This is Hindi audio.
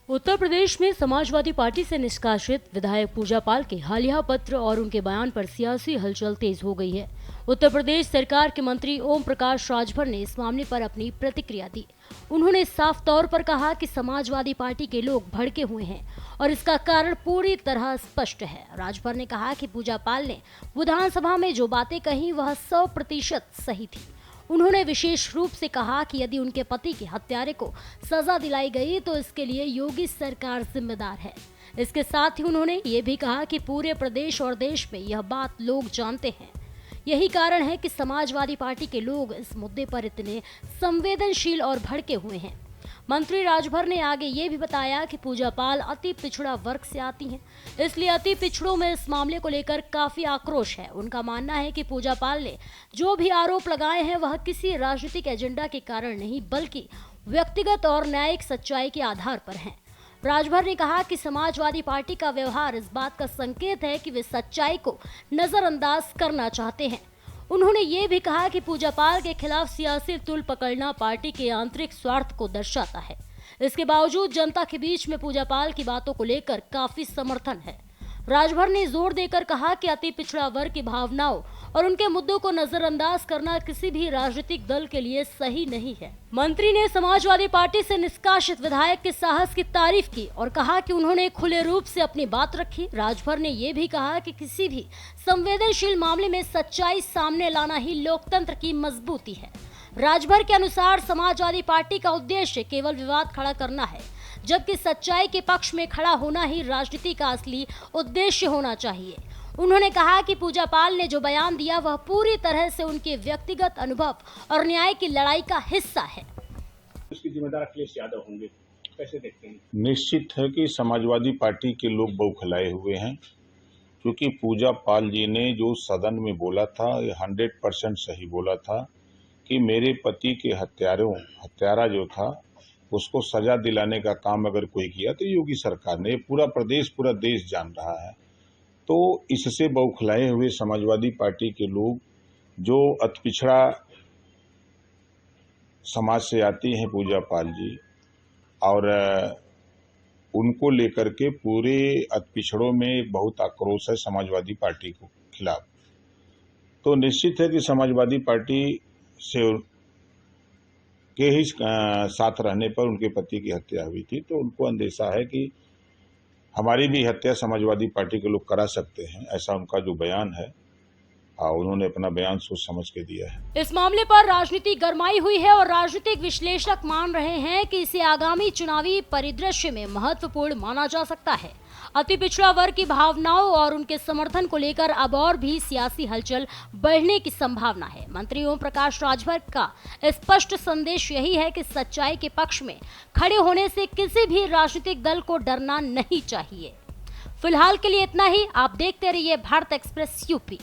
उत्तर प्रदेश में समाजवादी पार्टी से निष्कासित विधायक पूजा पाल के हालिया पत्र और उनके बयान पर सियासी हलचल तेज हो गई है। उत्तर प्रदेश सरकार के मंत्री ओम प्रकाश राजभर ने इस मामले पर अपनी प्रतिक्रिया दी। उन्होंने साफ तौर पर कहा कि समाजवादी पार्टी के लोग भड़के हुए हैं और इसका कारण पूरी तरह स्पष्ट है। राजभर ने कहा कि पूजा पाल ने विधानसभा में जो बातें कही वह 100% सही थी। उन्होंने विशेष रूप से कहा कि यदि उनके पति के हत्यारे को सजा दिलाई गई तो इसके लिए योगी सरकार जिम्मेदार है। इसके साथ ही उन्होंने ये भी कहा कि पूरे प्रदेश और देश में यह बात लोग जानते हैं। यही कारण है कि समाजवादी पार्टी के लोग इस मुद्दे पर इतने संवेदनशील और भड़के हुए हैं। मंत्री राजभर ने आगे ये भी बताया कि पूजा पाल अति पिछड़ा वर्ग से आती हैं, इसलिए अति पिछड़ों में इस मामले को लेकर काफी आक्रोश है। उनका मानना है कि पूजा पाल ने जो भी आरोप लगाए हैं वह किसी राजनीतिक एजेंडा के कारण नहीं बल्कि व्यक्तिगत और न्यायिक सच्चाई के आधार पर हैं। राजभर ने कहा कि समाजवादी पार्टी का व्यवहार इस बात का संकेत है कि वे सच्चाई को नजरअंदाज करना चाहते हैं। उन्होंने ये भी कहा कि पूजा पाल के खिलाफ सियासी तुल पकड़ना पार्टी के आंतरिक स्वार्थ को दर्शाता है। इसके बावजूद जनता के बीच में पूजा पाल की बातों को लेकर काफी समर्थन है। राजभर ने जोर देकर कहा कि अति पिछड़ा वर्ग की भावनाओं और उनके मुद्दों को नजरअंदाज करना किसी भी राजनीतिक दल के लिए सही नहीं है। मंत्री ने समाजवादी पार्टी से निष्कासित विधायक के साहस की तारीफ की और कहा कि उन्होंने खुले रूप से अपनी बात रखी। राजभर ने यह भी कहा कि किसी भी संवेदनशील मामले में सच्चाई सामने लाना ही लोकतंत्र की मजबूती है। राजभर के अनुसार समाजवादी पार्टी का उद्देश्य केवल विवाद खड़ा करना है, जबकि सच्चाई के पक्ष में खड़ा होना ही राजनीति का असली उद्देश्य होना चाहिए। उन्होंने कहा कि पूजा पाल ने जो बयान दिया वह पूरी तरह से उनके व्यक्तिगत अनुभव और न्याय की लड़ाई का हिस्सा है। उसकी जिम्मेदार अखिलेश यादव होंगे, कैसे देखते हैं? निश्चित है कि समाजवादी पार्टी के लोग बौखलाए हुए हैं, क्योंकि पूजा पाल जी ने जो सदन में बोला था ये 100% सही बोला था कि मेरे पति के हत्यारा जो था उसको सजा दिलाने का काम अगर कोई किया तो योगी सरकार ने, पूरा देश जान रहा है। तो इससे बौखलाए हुए समाजवादी पार्टी के लोग जो अति पिछड़ा समाज से आती हैं पूजा पाल जी, और उनको लेकर के पूरे अति पिछड़ों में बहुत आक्रोश है समाजवादी पार्टी को खिलाफ। तो निश्चित है कि समाजवादी पार्टी से के ही साथ रहने पर उनके पति की हत्या हुई थी, तो उनको अंदेशा है कि हमारी भी हत्या समाजवादी पार्टी के लोग करा सकते हैं। ऐसा उनका जो बयान है, उन्होंने अपना बयान सोच समझ के दिया है। इस मामले पर राजनीति गरमाई हुई है और राजनीतिक विश्लेषक मान रहे हैं कि इसे आगामी चुनावी परिदृश्य में महत्वपूर्ण माना जा सकता है। अति पिछड़ा वर्ग की भावनाओं और उनके समर्थन को लेकर अब और भी सियासी हलचल बढ़ने की संभावना है। मंत्री ओम प्रकाश राजभर का स्पष्ट संदेश यही है कि सच्चाई के पक्ष में खड़े होने से किसी भी राजनीतिक दल को डरना नहीं चाहिए। फिलहाल के लिए इतना ही। आप देखते रहिए भारत एक्सप्रेस यूपी।